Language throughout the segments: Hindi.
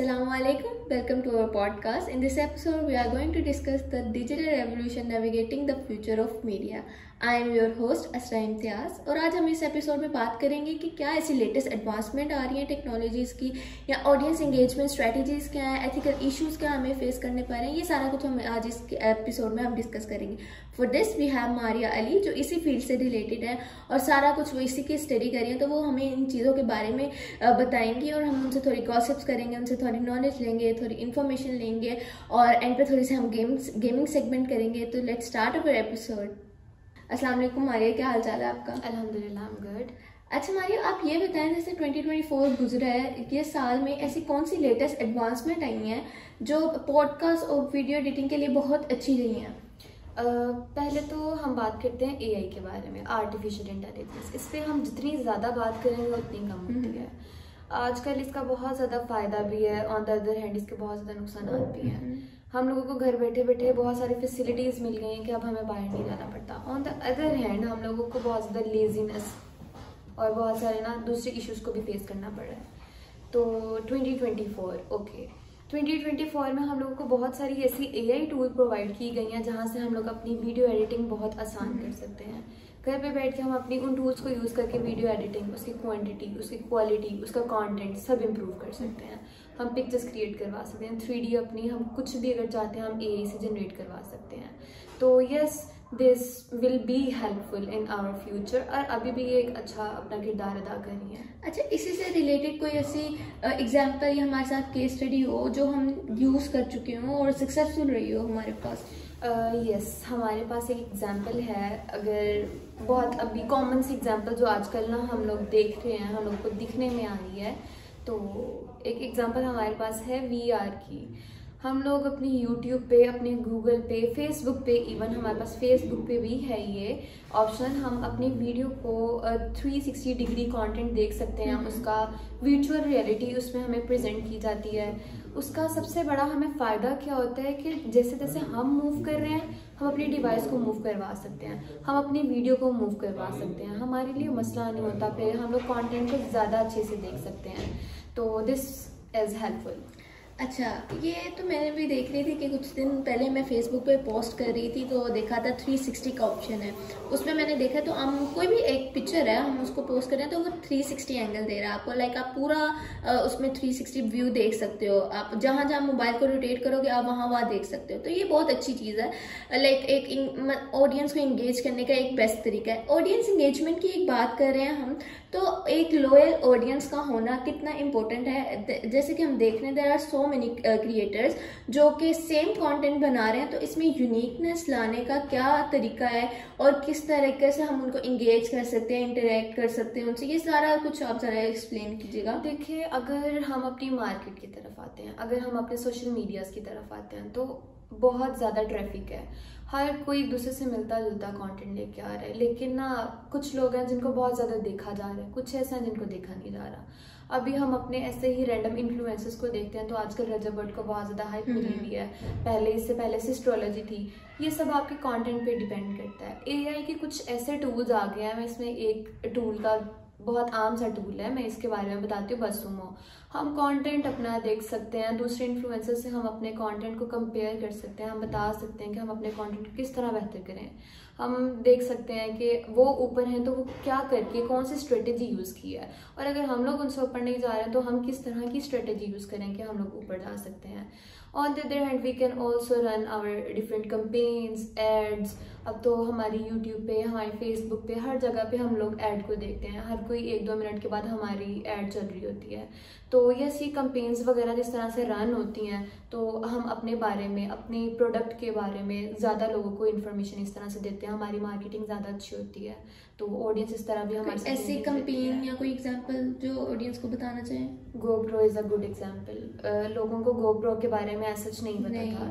Assalamualaikum. Welcome to our podcast. In this episode, we are going to discuss the digital revolution navigating the future of media. I am your host असरा इम्तियाज़ और आज हम इस एपिसोड में बात करेंगे कि क्या ऐसी लेटेस्ट एडवांसमेंट आ रही हैं टेक्नोलॉजीज़ की या ऑडियंस एंगेजमेंट स्ट्रेटजीज़ क्या हैं, एथिकल इश्यूज़ क्या हमें फेस करने पड़ रहे हैं। ये सारा कुछ हम आज इस एपिसोड में हम डिस्कस करेंगे। For this we have Maria Ali जो इसी फील्ड से रिलेटेड है और सारा कुछ वो इसी की स्टडी कर रही है, तो वो हमें इन चीज़ों के बारे में बताएंगी और हम उनसे थोड़ी गॉसिप्स करेंगे, उनसे थोड़ी नॉलेज लेंगे, थोड़ी इन्फॉर्मेशन लेंगे और एंड पे थोड़ी सी हम गेमिंग सेगमेंट करेंगे। तो लेट्स स्टार्ट अवर एपिसोड। अस्सलाम वालेकुम मारिया, क्या हाल चाल है आपका? अल्हम्दुलिल्लाह, आई एम गुड। अच्छा मारिया, आप ये बताएं जैसे 2024 गुजरा है, ये साल में ऐसी कौन सी लेटेस्ट एडवांसमेंट आई हैं जो पॉडकास्ट और वीडियो एडिटिंग के लिए बहुत अच्छी रही हैं? पहले तो हम बात करते हैं एआई के बारे में, आर्टिफिशियल इंटेलिजेंस। इस पर हम जितनी ज़्यादा बात करेंगे उतनी कम होती है। आजकल इसका बहुत ज़्यादा फ़ायदा भी है, ऑन द अदर हैंड इसके बहुत ज़्यादा नुकसान भी हैं। हम लोगों को घर बैठे बैठे बहुत सारी फैसिलिटीज़ मिल गई हैं कि अब हमें बाहर नहीं जाना पड़ता। ऑन द अदर हैंड हम लोगों को बहुत ज़्यादा लेजीनेस और बहुत सारे दूसरे इश्यूज़ को भी फेस करना पड़ रहा है। तो 2024 में हम लोगों को बहुत सारी ऐसी एआई टूल प्रोवाइड की गई हैं जहाँ से हम लोग अपनी वीडियो एडिटिंग बहुत आसान कर सकते हैं। घर पे बैठ के हम अपनी उन टूल्स को यूज़ करके वीडियो एडिटिंग, उसकी क्वांटिटी, उसकी क्वालिटी, उसका कंटेंट सब इम्प्रूव कर सकते हैं। हम पिक्चर्स क्रिएट करवा सकते हैं, 3D अपनी हम कुछ भी अगर चाहते हैं हम एआई से जनरेट करवा सकते हैं। तो yes, this will be helpful in our future और अभी भी ये एक अच्छा अपना किरदार अदा कर रही है। अच्छा, इसी से रिलेटेड कोई ऐसी एग्जाम्पल या हमारे साथ केस स्टडी हो जो हम यूज़ कर चुके हों और सक्सेसफुल रही हो हमारे पास? यस, हमारे पास एक एग्जाम्पल है। अगर बहुत अभी कॉमन सी एग्जाम्पल जो आजकल हम लोग देख रहे हैं, हम लोग को दिखने में आ रही है, तो एक एग्जाम्पल हमारे पास है वीआर की। हम लोग अपनी यूट्यूब पे, अपने गूगल पे, फेसबुक पे, इवन हमारे पास फेसबुक पे भी है ये ऑप्शन, हम अपनी वीडियो को 360 डिग्री कंटेंट देख सकते हैं। उसका वर्चुअल रियलिटी उसमें हमें प्रेजेंट की जाती है। उसका सबसे बड़ा हमें फ़ायदा क्या होता है कि जैसे जैसे हम मूव कर रहे हैं हम अपनी डिवाइस को मूव करवा सकते हैं, हम अपनी वीडियो को मूव करवा सकते हैं। हमारे लिए मसला नहीं होता, फिर हम लोग कंटेंट को ज़्यादा अच्छे से देख सकते हैं। तो दिस इज़ हेल्पफुल। अच्छा, ये तो मैंने भी देख रही थी कि कुछ दिन पहले मैं फेसबुक पे पोस्ट कर रही थी तो देखा था 360 का ऑप्शन है उसमें। मैंने देखा तो हम कोई भी एक पिक्चर है हम उसको पोस्ट कर रहे हैं तो वो 360 एंगल दे रहा है आपको। लाइक आप पूरा उसमें 360 व्यू देख सकते हो। आप जहाँ जहाँ मोबाइल को रोटेट करोगे आप वहाँ देख सकते हो। तो ये बहुत अच्छी चीज़ है। लाइक एक ऑडियंस को इंगेज करने का एक बेस्ट तरीका है। ऑडियंस इंगेजमेंट की एक बात कर रहे हैं हम, तो एक लॉयल ऑडियंस का होना कितना इम्पोर्टेंट है। जैसे कि हम देख रहे हैं there are so many creators जो कि सेम कंटेंट बना रहे हैं, तो इसमें यूनिकनेस लाने का क्या तरीका है और किस तरीके से हम उनको इंगेज कर सकते हैं, इंटरेक्ट कर सकते हैं उनसे, ये सारा कुछ आप ज़रा एक्सप्लेन कीजिएगा। देखिए, अगर हम अपनी मार्केट की तरफ आते हैं, अगर हम अपने सोशल मीडियाज़ की तरफ आते हैं, तो बहुत ज़्यादा ट्रैफिक है। हर कोई एक दूसरे से मिलता जुलता कंटेंट लेके आ रहा है, लेकिन कुछ लोग हैं जिनको बहुत ज़्यादा देखा जा रहा है, कुछ ऐसा है जिनको देखा नहीं जा रहा। अभी हम अपने ऐसे ही रैंडम इन्फ्लुएंसर्स को देखते हैं तो आजकल रजब भट्ट को बहुत ज़्यादा हाइप मिली हुई है। इससे पहले से एस्ट्रोलॉजी थी। ये सब आपके कंटेंट पे डिपेंड करता है। एआई के कुछ ऐसे टूल्स आ गए हैं। मैं इसमें एक टूल का, बहुत आम सा टूल है, मैं इसके बारे में बताती हूँ, बसुमो। हम कंटेंट अपना देख सकते हैं, दूसरे इन्फ्लुएंसर से हम अपने कंटेंट को कंपेयर कर सकते हैं। हम बता सकते हैं कि हम अपने कंटेंट को किस तरह बेहतर करें। हम देख सकते हैं कि वो ऊपर हैं तो वो क्या करके कौन सी स्ट्रेटेजी यूज़ की है, और अगर हम लोग उनसे ऊपर नहीं जा रहे हैं तो हम किस तरह की स्ट्रेटेजी यूज़ करें कि हम लोग ऊपर जा सकते हैं। On the other hand we can also run our different campaigns, ads. अब तो हमारी यूट्यूब पे, हमारी फेसबुक पे, हर जगह पे हम लोग ऐड को देखते हैं। हर कोई 1-2 मिनट के बाद हमारी ऐड चल रही होती है। तो ये कंपेन्स वगैरह जिस तरह से रन होती हैं, तो हम अपने बारे में, अपने प्रोडक्ट के बारे में ज़्यादा लोगों को इन्फॉर्मेशन इस तरह से देते हैं। हमारी मार्केटिंग ज़्यादा अच्छी होती है, तो ऑडियंस इस तरह भी हमारे ऐसी कंपेन या कोई एग्जांपल जो ऑडियंस को बताना चाहें? GoPro is a good example. लोगों को गोप्रो के बारे में ऐसा नहीं पता था,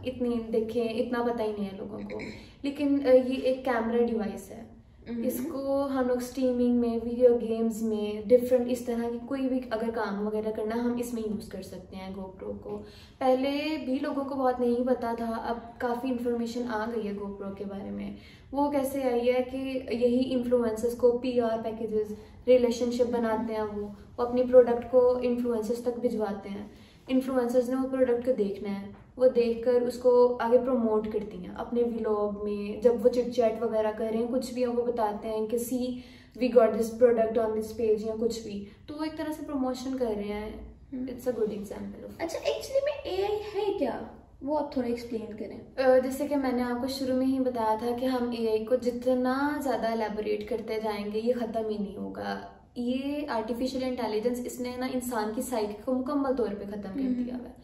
इतनी देखें, इतना पता ही नहीं है लोगों को। लेकिन ये एक कैमरा डिवाइस है इसको हम लोग स्ट्रीमिंग में, वीडियो गेम्स में, डिफरेंट इस तरह की कोई भी अगर काम वगैरह करना हम इसमें यूज़ कर सकते हैं GoPro को। पहले भी लोगों को बहुत नहीं पता था, अब काफ़ी इन्फॉर्मेशन आ गई है GoPro के बारे में। वो कैसे आई है कि यही इन्फ्लुएंसर्स को PR पैकेजेस, रिलेशनशिप बनाते हैं, वो अपनी प्रोडक्ट को इन्फ्लुएंसर्स तक भिजवाते हैं। इन्फ्लुएंसर्स ने वो प्रोडक्ट को देखना है, वो देखकर उसको आगे प्रमोट करती हैं अपने व्लॉग में। जब वो चिट चैट वगैरह कर रहे हैं, कुछ भी वो बताते हैं कि see we got this product on this page या कुछ भी, तो वो एक तरह से प्रमोशन कर रहे हैं। It's a good example. अच्छा, एक्चुअली में AI है क्या, वो आप थोड़ा एक्सप्लेन करें। जैसे कि मैंने आपको शुरू में ही बताया था कि हम AI को जितना ज़्यादा एलेबोरेट करते जाएंगे ये ख़त्म ही नहीं होगा। ये आर्टिफिशियल इंटेलिजेंस, इसने ना इंसान की साइकी को मुकम्मल तौर पे ख़त्म कर दिया हुआ है।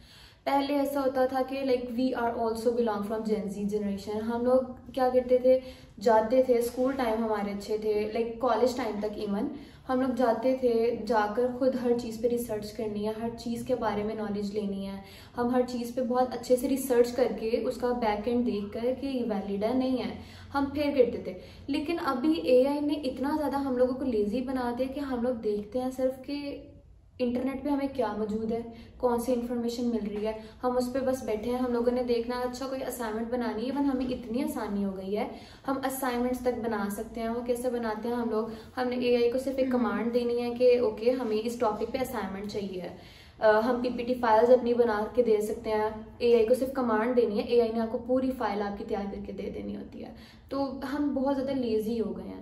पहले ऐसा होता था कि like we are also belong from Gen Z generation. हम लोग क्या करते थे, जाते थे, स्कूल टाइम हमारे अच्छे थे, लाइक कॉलेज टाइम तक इवन हम लोग जाते थे, जाकर खुद हर चीज़ पे रिसर्च करनी है, हर चीज़ के बारे में नॉलेज लेनी है। हम हर चीज़ पे बहुत अच्छे से रिसर्च करके उसका बैक एंड देख कर कि ये वैलिड है नहीं है, हम फिर करते थे। लेकिन अभी AI ने इतना ज़्यादा हम लोगों को लेजी बना दिया कि हम लोग देखते हैं सिर्फ कि इंटरनेट पे हमें क्या मौजूद है, कौन सी इन्फॉर्मेशन मिल रही है, हम उस पर बस बैठे हैं। हम लोगों ने देखना अच्छा कोई असाइनमेंट बनानी है, इवन हमें इतनी आसानी हो गई है, हम असाइनमेंट्स तक बना सकते हैं। वो कैसे बनाते हैं हम लोग, हमने AI को सिर्फ एक कमांड देनी है कि ओके हमें इस टॉपिक पे असाइनमेंट चाहिए। हम PPT फाइल्स अपनी बना के दे सकते हैं, AI को सिर्फ कमांड देनी है, AI ने आपको पूरी फाइल आपकी तैयार करके दे देनी होती है। तो हम बहुत ज़्यादा लेजी हो गए हैं।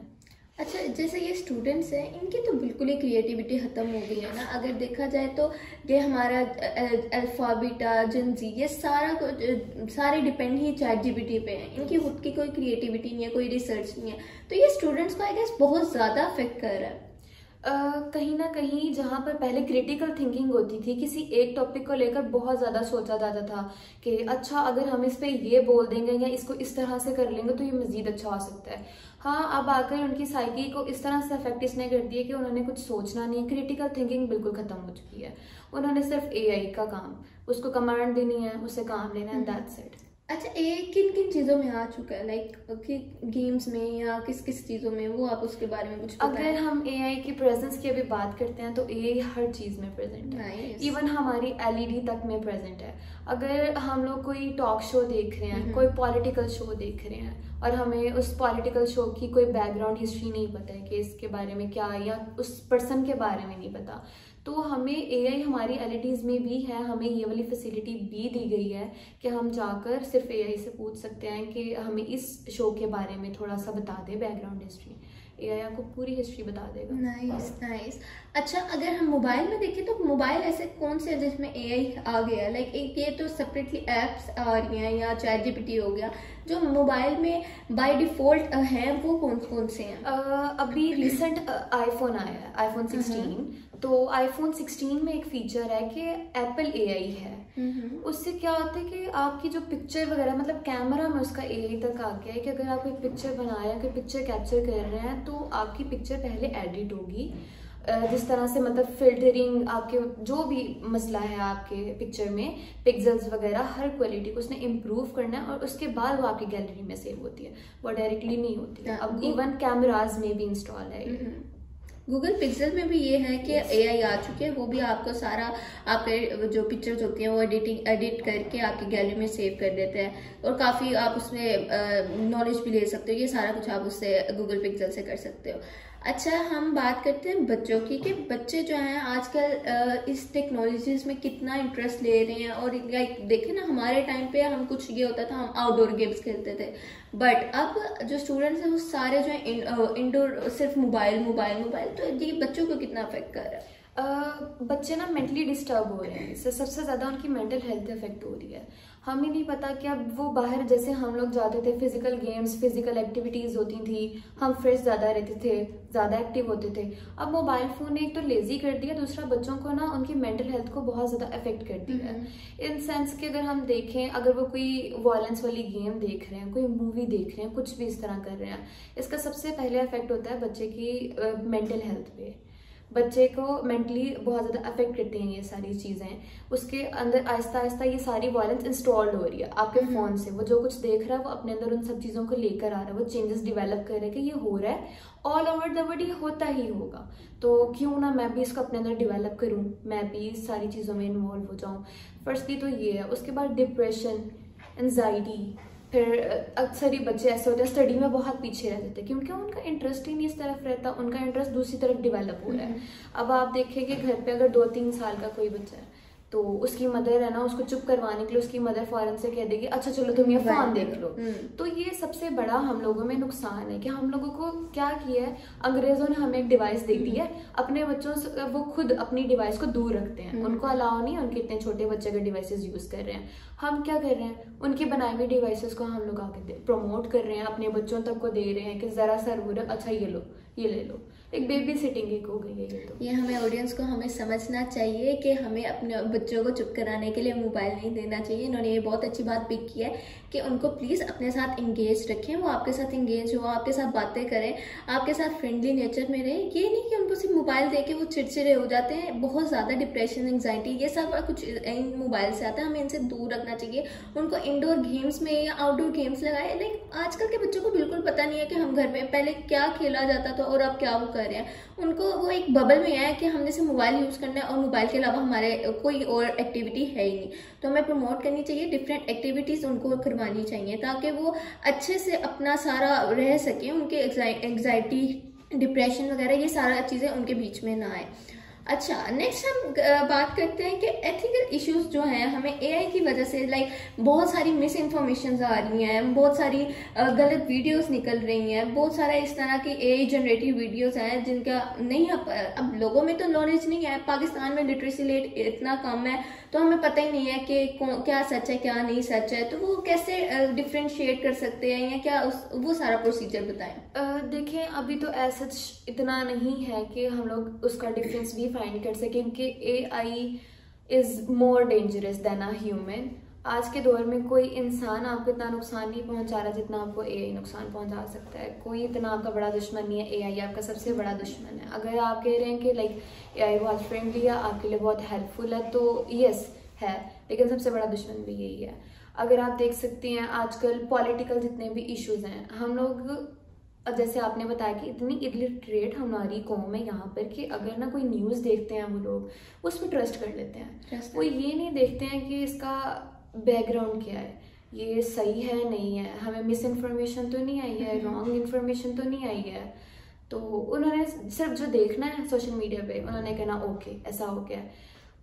अच्छा, जैसे ये स्टूडेंट्स हैं, इनकी तो बिल्कुल ही क्रिएटिविटी ख़त्म हो गई है ना। अगर देखा जाए तो ये हमारा अल्फा, बीटा, जेन ज़ी, ये सारे डिपेंड ही ChatGPT पे हैं। इनकी खुद की कोई क्रिएटिविटी नहीं है, कोई रिसर्च नहीं है, तो ये स्टूडेंट्स को आई गेस बहुत ज़्यादा अफेक्ट कर रहा है। कहीं ना कहीं जहाँ पर पहले क्रिटिकल थिंकिंग होती थी, किसी एक टॉपिक को लेकर बहुत ज़्यादा सोचा जाता था कि अच्छा अगर हम इस पे ये बोल देंगे या इसको इस तरह से कर लेंगे तो ये मज़ीद अच्छा हो सकता है। हाँ, अब आकर उनकी साइकी को इस तरह से अफेक्ट इसने कर दिया कि उन्होंने कुछ सोचना नहीं, क्रिटिकल थिंकिंग बिल्कुल ख़त्म हो चुकी है। उन्होंने सिर्फ AI का काम, उसको कमांड देनी है, उससे काम लेना है, दैट्स इट। अच्छा, AI किन किन चीज़ों में आ चुका है, लाइक कि गेम्स में या किस किस चीज़ों में, वो आप उसके बारे में कुछ बताएं। अगर हम AI की प्रेजेंस की अभी बात करते हैं तो AI हर चीज़ में प्रेजेंट है, इवन हमारी LED तक में प्रेजेंट है। अगर हम लोग कोई टॉक शो देख रहे हैं, कोई पॉलिटिकल शो देख रहे हैं और हमें उस पॉलिटिकल शो की कोई बैकग्राउंड हिस्ट्री नहीं पता है कि इसके बारे में क्या, या उस पर्सन के बारे में नहीं पता, तो हमें AI हमारी LEDs में भी है, हमें ये वाली फैसिलिटी भी दी गई है कि हम जाकर सिर्फ AI से पूछ सकते हैं कि हमें इस शो के बारे में थोड़ा सा बता दे बैकग्राउंड हिस्ट्री। AI आपको पूरी हिस्ट्री बता देगा। Nice nice. अच्छा, अगर हम मोबाइल में देखें तो मोबाइल ऐसे कौन से जिसमें AI आ गया, लाइक एक ये तो सेपरेटली एप्स आ रही हैं या ChatGPT हो गया, जो मोबाइल में बाय डिफॉल्ट हैं वो कौन कौन से हैं? अभी रिसेंट आईफोन आया है, iPhone 16। तो iPhone 16 में एक फीचर है कि Apple AI है। उससे क्या होता है कि आपकी जो पिक्चर वगैरह, मतलब कैमरा में उसका AI तक आ गया है कि अगर आप एक पिक्चर बना रहे हैं, कोई पिक्चर कैप्चर कर रहे हैं, तो आपकी पिक्चर पहले एडिट होगी जिस तरह से, मतलब फिल्टरिंग, आपके जो भी मसला है आपके पिक्चर में, पिक्सल्स वगैरह हर क्वालिटी को उसने इम्प्रूव करना है और उसके बाद वो आपकी गैलरी में सेव होती है, वो डायरेक्टली नहीं होती है। अब इवन कैमराज में भी इंस्टॉल है। गूगल पिक्सल में भी ये है कि AI आ चुके हैं, वो भी आपको सारा आपके जो पिक्चर्स होती हैं वो एडिट करके आपकी गैलरी में सेव कर देते हैं और काफ़ी आप उसमें नॉलेज भी ले सकते हो। ये सारा कुछ आप उससे गूगल पिक्सल से कर सकते हो। अच्छा, हम बात करते हैं बच्चों की कि बच्चे जो हैं आजकल इस टेक्नोलॉजीज में कितना इंटरेस्ट ले रहे हैं। और लाइक देखें ना, हमारे टाइम पे हम कुछ ये होता था, हम आउटडोर गेम्स खेलते थे, बट अब जो स्टूडेंट्स हैं वो सारे जो है इंडोर, सिर्फ मोबाइल मोबाइल मोबाइल। तो ये बच्चों को कितना अफेक्ट कर रहा है? बच्चे ना मेंटली डिस्टर्ब हो रहे हैं, इससे सबसे ज़्यादा उनकी मेंटल हेल्थ इफेक्ट हो रही है। हमें नहीं पता कि अब वो बाहर, जैसे हम लोग जाते थे, फिजिकल गेम्स, फिजिकल एक्टिविटीज़ होती थी, हम फ्रेश ज़्यादा रहते थे, ज़्यादा एक्टिव होते थे। अब मोबाइल फ़ोन ने एक तो लेज़ी कर दिया, दूसरा बच्चों को ना उनकी मेंटल हेल्थ को बहुत ज़्यादा अफेक्ट कर दिया है। इन सेंस कि अगर हम देखें, अगर वो कोई वायलेंस वाली गेम देख रहे हैं, कोई मूवी देख रहे हैं, कुछ भी इस तरह कर रहे हैं, इसका सबसे पहले इफेक्ट होता है बच्चे की मेंटल हेल्थ पे। बच्चे को मेंटली बहुत ज़्यादा अफेक्ट करती हैं ये सारी चीज़ें। उसके अंदर आहिस्ता आहिस्ता ये सारी वायलेंस इंस्टॉल्ड हो रही है आपके फ़ोन से। वो जो कुछ देख रहा है वो अपने अंदर उन सब चीज़ों को लेकर आ रहा है, वो चेंजेस डिवेलप कर रहा है कि ये हो रहा है, ऑल ओवर द वर्ल्ड ये होता ही होगा, तो क्यों ना मैं भी इसको अपने अंदर डिवेलप करूँ, मैं भी इस सारी चीज़ों में इन्वॉल्व हो जाऊँ। फर्स्टली तो ये है। उसके बाद डिप्रेशन, एंजाइटी, फिर अक्सर ही बच्चे ऐसे होते हैं स्टडी में बहुत पीछे रह जाते हैं क्योंकि उनका इंटरेस्ट ही नहीं इस तरफ रहता, उनका इंटरेस्ट दूसरी तरफ डेवलप हो रहा है। अब आप देखें कि घर पे अगर 2-3 साल का कोई बच्चा है तो उसकी मदर है ना, उसको चुप करवाने के लिए उसकी मदर फौरन से कह देगी अच्छा चलो तुम ये फोन देख लो। तो ये सबसे बड़ा हम लोगों में नुकसान है कि हम लोगों को क्या किया है, अंग्रेजों ने हमें एक डिवाइस दे दी है, अपने बच्चों से वो खुद अपनी डिवाइस को दूर रखते हैं, उनको अलाउ नहीं, उनके इतने छोटे बच्चे अगर डिवाइसेस यूज कर रहे हैं। हम क्या कर रहे हैं, उनकी बनाई हुई डिवाइसेस को हम लोग आगे प्रमोट कर रहे हैं, अपने बच्चों तक को दे रहे हैं कि जरा सा रूरक अच्छा ये लो ये ले लो। एक बेबी सिटिंग एक हो गई है ये। तो ये हमें ऑडियंस को हमें समझना चाहिए कि हमें अपने बच्चों को चुप कराने के लिए मोबाइल नहीं देना चाहिए। इन्होंने ये बहुत अच्छी बात पिक की है कि उनको प्लीज़ अपने साथ इंगेज रखें, वो आपके साथ इंगेज हो, आपके साथ बातें करें, आपके साथ फ्रेंडली नेचर में रहें। ये नहीं कि उनको सिर्फ मोबाइल दे के वो चिड़चिड़े हो जाते हैं, बहुत ज़्यादा डिप्रेशन, एंग्जाइटी ये सब कुछ इन मोबाइल से आता है, हमें इनसे दूर रखना चाहिए। उनको इंडोर गेम्स में या आउटडोर गेम्स लगाए। लाइक आजकल के बच्चों को बिल्कुल पता नहीं है कि हम घर में पहले क्या खेला जाता था और अब क्या वो कर रहे हैं। उनको वो एक बबल में है कि हमने सिर्फ मोबाइल यूज़ करना है और मोबाइल के अलावा हमारे कोई और एक्टिविटी है ही नहीं। तो हमें प्रमोट करनी चाहिए, डिफरेंट एक्टिविटीज़ उनको करवानी चाहिए ताकि वो अच्छे से अपना सारा रह सकें, उनके एंग्जाइटी, डिप्रेशन वगैरह ये सारा चीज़ें उनके बीच में ना आए। अच्छा, नेक्स्ट हम बात करते हैं कि एथिकल इश्यूज जो हैं हमें एआई की वजह से लाइक बहुत सारी मिस इन्फॉर्मेशन आ रही हैं, बहुत सारी गलत वीडियोस निकल रही हैं, बहुत सारा इस तरह की एआई जनरेटिव वीडियोस हैं जिनका नहीं अब लोगों में तो नॉलेज नहीं है। पाकिस्तान में लिटरेसी रेट इतना कम है तो हमें पता ही नहीं है कि क्या सच है क्या नहीं सच है, तो वो कैसे डिफ्रेंशिएट कर सकते हैं या क्या वो सारा प्रोसीजर बताएं। देखें अभी तो ऐसा इतना नहीं है कि हम लोग उसका डिफरेंस भी फाइंड कर सकें कि AI is more dangerous than a human. आज के दौर में कोई इंसान आपको इतना नुकसान नहीं पहुंचा रहा जितना आपको AI नुकसान पहुंचा सकता है। कोई इतना आपका बड़ा दुश्मन नहीं है, AI आपका सबसे बड़ा दुश्मन है। अगर आप कह रहे हैं कि लाइक AI बहुत फ्रेंडली है, आपके लिए बहुत हेल्पफुल है, तो यस है, लेकिन सबसे बड़ा दुश्मन भी यही है। अगर आप देख सकती हैं आजकल पॉलिटिकल जितने भी इश्यूज हैं, हम लोग जैसे आपने बताया कि इतनी इलिटरेट हमारी कौम है यहाँ पर कि अगर ना कोई न्यूज़ देखते हैं वो लोग उस पर ट्रस्ट कर लेते हैं। वो ये नहीं देखते हैं कि इसका बैकग्राउंड क्या है, ये सही है नहीं है, हमें मिस इन्फॉर्मेशन तो नहीं आई है, रॉन्ग इन्फॉर्मेशन तो नहीं आई है। तो उन्होंने सिर्फ जो देखना है सोशल मीडिया पे, उन्होंने कहना ओके ऐसा हो गया।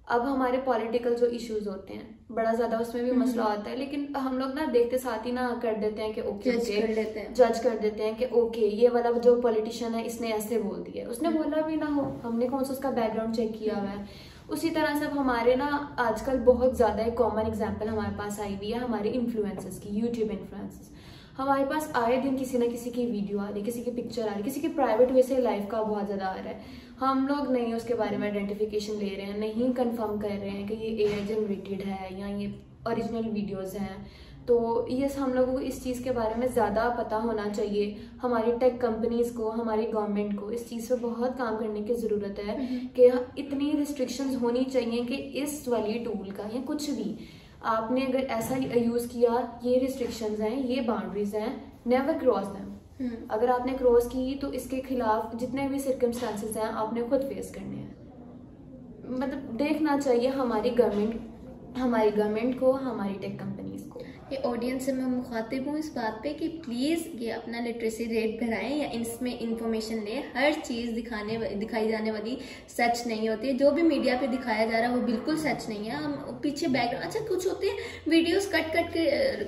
अब हमारे पॉलिटिकल जो इश्यूज होते हैं बड़ा ज़्यादा उसमें भी मसला होता है, लेकिन हम लोग ना देखते साथ ही ना कर देते हैं कि ओके जज कर देते हैं कि ओके ये वाला जो पॉलिटिशियन है इसने ऐसे बोल दिया है, उसने बोला भी ना हो, हमने कौन सा उसका बैकग्राउंड चेक किया हुआ है। उसी तरह से अब हमारे ना आजकल बहुत ज़्यादा एक कॉमन एग्जाम्पल हमारे पास आई हुई है हमारे इन्फ्लुएंसर्स की, यूट्यूब इन्फ्लुएंसर्स। हमारे पास आए दिन किसी ना किसी की वीडियो आ रही, किसी की पिक्चर आ रही, किसी की प्राइवेट वे से लाइफ का बहुत ज़्यादा आ रहा है। हम लोग नहीं उसके बारे में आइडेंटिफिकेशन ले रहे हैं, नहीं कंफर्म कर रहे हैं कि ये AI जनरेटेड है या ये ओरिजिनल वीडियोस हैं। तो ये हम लोगों को इस चीज़ के बारे में ज़्यादा पता होना चाहिए। हमारी टेक कंपनीज़ को, हमारी गवर्नमेंट को इस चीज़ पे बहुत काम करने की ज़रूरत है कि इतनी रिस्ट्रिक्शंस होनी चाहिए कि इस वाली टूल का या कुछ भी आपने अगर ऐसा यूज़ किया, ये रिस्ट्रिक्शंस हैं, ये बाउंड्रीज हैं, नेवर क्रॉस देम। अगर आपने क्रॉस की तो इसके खिलाफ जितने भी सर्कमस्टांसेस हैं आपने खुद फेस करने हैं। मतलब देखना चाहिए हमारी गवर्नमेंट को, हमारी टेक कंपनीज को। ये ऑडियंस से मैं मुखातिब हूँ इस बात पे कि प्लीज़ ये अपना लिटरेसी रेट बढ़ाएं या इसमें इंफॉर्मेशन लें। हर चीज़ दिखाई जाने वाली सच नहीं होती है, जो भी मीडिया पे दिखाया जा रहा है वो बिल्कुल सच नहीं है। हम पीछे बैकग्राउंड अच्छा कुछ होते हैं वीडियोस कट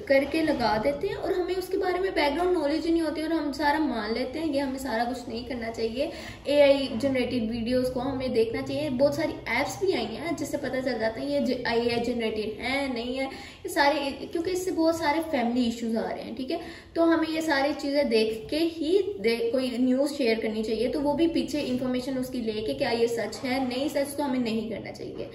करके लगा देते हैं और हमें उसके बारे में बैकग्राउंड नॉलेज ही नहीं होती और हम सारा मान लेते हैं। ये हमें सारा कुछ नहीं करना चाहिए। AI जनरेटेड वीडियोज़ को हमें देखना चाहिए। बहुत सारी ऐप्स भी आई हैं जिससे पता चल जाता है ये AI जनरेटेड है नहीं है, ये सारे, क्योंकि इससे बहुत सारे फैमिली इश्यूज आ रहे हैं। ठीक है, तो हमें ये सारी चीजें देख के ही कोई न्यूज शेयर करनी चाहिए, तो वो भी पीछे इंफॉर्मेशन उसकी लेके क्या ये सच है नहीं सच, तो हमें नहीं करना चाहिए।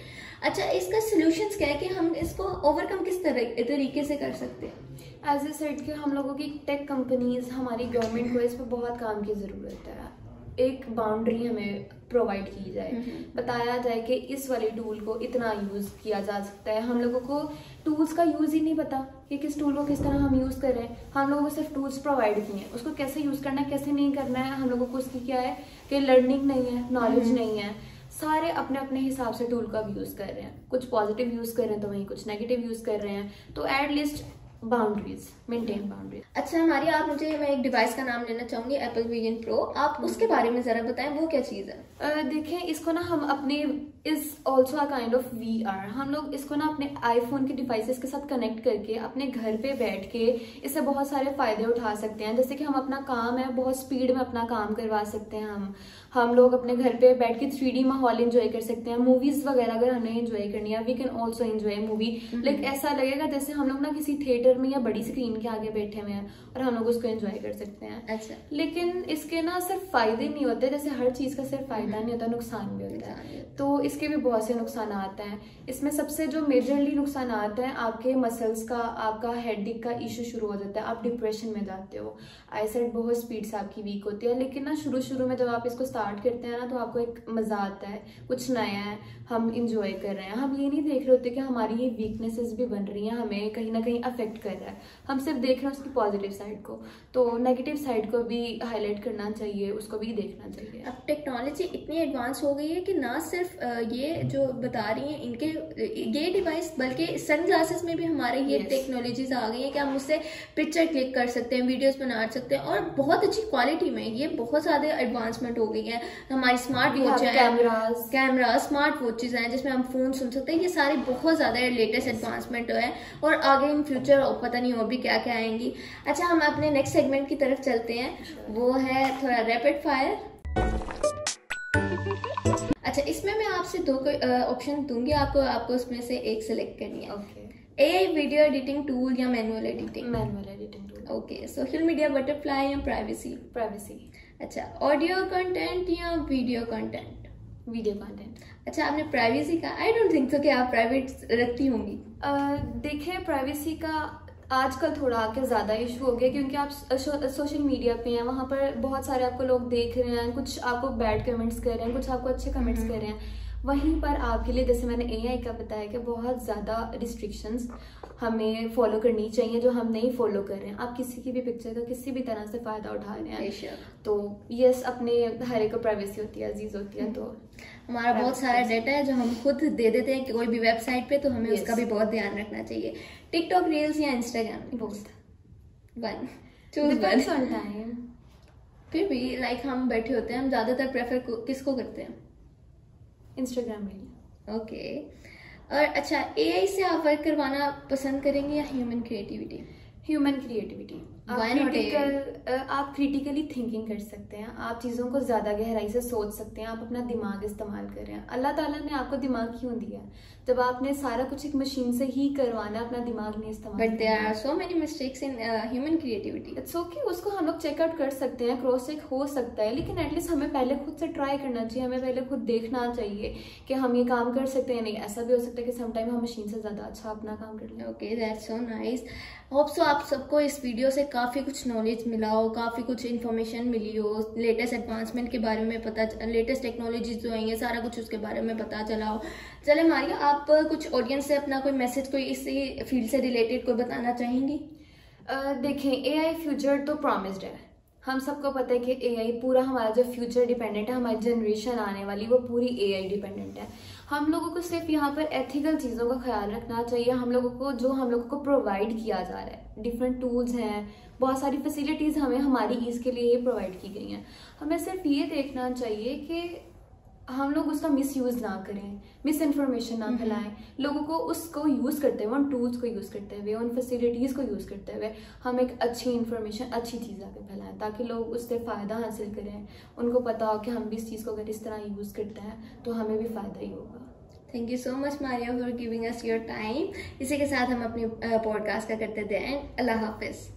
अच्छा, इसका सोल्यूशंस क्या है कि हम इसको ओवरकम किस तरीके से कर सकते हैं? एज ए सेड कि हम लोगों की टेक कंपनीज, हमारी गवर्नमेंट को इस पर बहुत काम की ज़रूरत है। एक बाउंड्री हमें प्रोवाइड की जाए, बताया जाए कि इस वाले टूल को इतना यूज़ किया जा सकता है। हम लोगों को टूल्स का यूज़ ही नहीं पता कि किस टूल को किस तरह हम यूज़ कर रहे हैं। हम लोगों को सिर्फ टूल्स प्रोवाइड किए हैं, उसको कैसे यूज़ करना है कैसे नहीं करना है हम लोगों को उसकी क्या है कि लर्निंग नहीं है, नॉलेज नहीं है। सारे अपने अपने हिसाब से टूल का यूज़ कर रहे हैं, कुछ पॉजिटिव यूज़ कर रहे हैं तो वहीं कुछ नेगेटिव यूज़ कर रहे हैं। तो एटलीस्ट बाउंड्रीज, मेंटेन बाउंड्रीज। अच्छा हमारी, आप मुझे, मैं एक डिवाइस का नाम लेना चाहूंगी, एप्पल विजन प्रो, आप उसके बारे में जरा बताएं, वो क्या चीज़ है? देखें, इसको ना हम अपने is also a kind of VR, हम लोग इसको ना अपने आईफोन के डिवाइसेस के साथ कनेक्ट करके अपने घर पे बैठ के इससे बहुत सारे फायदे उठा सकते हैं। जैसे कि हम अपना काम है बहुत स्पीड में अपना काम करवा सकते हैं। हम लोग अपने घर पे बैठ के 3D माहौल एंजॉय कर सकते हैं। मूवीज वगैरह अगर हमें एंजॉय करनी है, we can also enjoy movie. Like ऐसा लगेगा जैसे हम लोग ना किसी थिएटर में या बड़ी स्क्रीन के आगे बैठे हुए हैं और हम लोग उसको एंजॉय कर सकते हैं। अच्छा, लेकिन इसके ना सिर्फ फायदे नहीं होते, जैसे हर चीज का सिर्फ फायदा नहीं होता, नुकसान भी होता है। तो इसके भी बहुत से नुकसान आते हैं। इसमें सबसे जो मेजरली नुकसान आता है, आपके मसल्स का, आपका हेडेक का इशू शुरू हो जाता है, आप डिप्रेशन में जाते हो, आईसाइट बहुत स्पीड से आपकी वीक होती है। लेकिन ना शुरू में जब आप इसको स्टार्ट करते हैं ना तो आपको एक मजा आता है, कुछ नया है, हम इंजॉय कर रहे हैं। हम ये नहीं देख रहे होते कि हमारी ये वीकनेसेस भी बन रही हैं, हमें कहीं ना कहीं अफेक्ट कर रहा है। हम सिर्फ देख रहे हैं उसकी पॉजिटिव साइड को, तो नेगेटिव साइड को भी हाईलाइट करना चाहिए, उसको भी देखना चाहिए। अब टेक्नोलॉजी इतनी एडवांस हो गई है कि ना सिर्फ ये जो बता रही हैं इनके ये डिवाइस, बल्कि सन ग्लासेस में भी हमारे ये टेक्नोलॉजीज आ गई है कि हम उससे पिक्चर क्लिक कर सकते हैं, वीडियोस बना सकते हैं और बहुत अच्छी क्वालिटी में। ये बहुत ज़्यादा एडवांसमेंट हो गई है। हमारी स्मार्ट वॉच है, कैमरा, स्मार्ट वॉचेज हैं जिसमें हम फोन सुन सकते हैं। ये सारे बहुत ज़्यादा लेटेस्ट एडवांसमेंट है और आगे इन फ्यूचर पता नहीं और भी क्या क्या आएंगी। अच्छा, हम अपने नेक्स्ट सेगमेंट की तरफ चलते हैं, वो है थोड़ा रैपिड फायर। अच्छा, इसमें मैं आपसे दो ऑप्शन दूंगी, आपको उसमें से एक सेलेक्ट करनी है। AI वीडियो एडिटिंग टूल या manual editing? Manual editing tool. Okay, social media butterfly या प्राइवेसी? प्राइवेसी। अच्छा, ऑडियो कंटेंट या वीडियो कंटेंट? Video content. अच्छा, आपने प्राइवेसी का, आई डोंट थिंक सो कि आप प्राइवेट रखती होंगी। देखिए, प्राइवेसी का आजकल थोड़ा आके ज़्यादा इशू हो गया, क्योंकि आप सोशल मीडिया पे हैं, वहाँ पर बहुत सारे आपको लोग देख रहे हैं, कुछ आपको बैड कमेंट्स कर रहे हैं, कुछ आपको अच्छे कमेंट्स कर रहे हैं। वहीं पर आपके लिए, जैसे मैंने AI का बताया कि बहुत ज़्यादा रिस्ट्रिक्शंस हमें फॉलो करनी चाहिए जो हम नहीं फॉलो कर रहे हैं। आप किसी की भी पिक्चर का किसी भी तरह से फ़ायदा उठा रहे हैं तो यस, अपने हर एक को प्राइवेसी होती है, अजीज होती है। तो हमारा बहुत सारा डेटा है जो हम खुद दे देते हैं कि कोई भी वेबसाइट पे, तो हमें उसका भी बहुत ध्यान रखना चाहिए। टिकटॉक रील्स या Instagram? Both. One, choose one. Time. फिर भी लाइक हम बैठे होते हैं, हम ज्यादातर प्रेफर किसको करते हैं? Instagram reel. ओके। और अच्छा, AI से आप वर्क करवाना पसंद करेंगे या ह्यूमन क्रिएटिविटी? Human creativity. आप क्रिटिकली थिंकिंग कर सकते हैं, आप चीज़ों को ज़्यादा गहराई से सोच सकते हैं, आप अपना दिमाग इस्तेमाल कर रहे हैं। अल्लाह ताला ने आपको दिमाग क्यों दिया? जब आपने सारा कुछ एक मशीन से ही करवाना, अपना दिमाग नहीं इस्तेमाल। But there are so many mistakes in human creativity. It's okay, उसको हम लोग चेकआउट कर सकते हैं, क्रॉस चेक हो सकता है, लेकिन एटलीस्ट हमें पहले खुद से ट्राई करना चाहिए, हमें पहले खुद देखना चाहिए कि हम ये काम कर सकते हैं। नहीं, ऐसा भी हो सकता है कि समटाइम हम मशीन से ज़्यादा अच्छा अपना काम कर लें। Okay, that's so nice. Hope so आप सबको इस वीडियो से काफ़ी कुछ नॉलेज मिला हो, काफ़ी कुछ इन्फॉर्मेशन मिली हो, लेटेस्ट एडवांसमेंट के बारे में पता, लेटेस्ट टेक्नोलॉजीज जो आई हैं सारा कुछ उसके बारे में पता चला हो। चले मारिया, आप कुछ ऑडियंस से अपना कोई मैसेज, कोई इसी फील्ड से रिलेटेड कोई बताना चाहेंगी? देखें, AI फ्यूचर तो प्रॉमिस्ड है, हम सबको पता है कि AI पूरा हमारा जो फ्यूचर डिपेंडेंट है, हमारी जनरेशन आने वाली वो पूरी AI डिपेंडेंट है। हम लोगों को सिर्फ यहाँ पर एथिकल चीज़ों का ख्याल रखना चाहिए। हम लोगों को जो हम लोगों को प्रोवाइड किया जा रहा है, डिफरेंट टूल्स हैं, बहुत सारी फैसिलिटीज़ हमें हमारी ईज़ के लिए ही प्रोवाइड की गई हैं। हमें सिर्फ ये देखना चाहिए कि हम लोग उसका मिसयूज़ ना करें, मिस इन्फॉर्मेशन ना फैलाएं। लोगों को उसको यूज़ करते हुए, उन टूल्स को यूज़ करते हुए, उन फैसिलिटीज़ को यूज़ करते हुए हम एक अच्छी इन्फॉर्मेशन, अच्छी चीज़ आगे फैलाएं, ताकि लोग उससे फ़ायदा हासिल करें। उनको पता हो कि हम भी इस चीज़ को अगर इस तरह यूज़ करते हैं तो हमें भी फ़ायदा ही होगा। Thank you so much Maria for giving us your time. इसी के साथ हम अपनी पॉडकास्ट का करते थे एंड अल्लाह हाफिज़।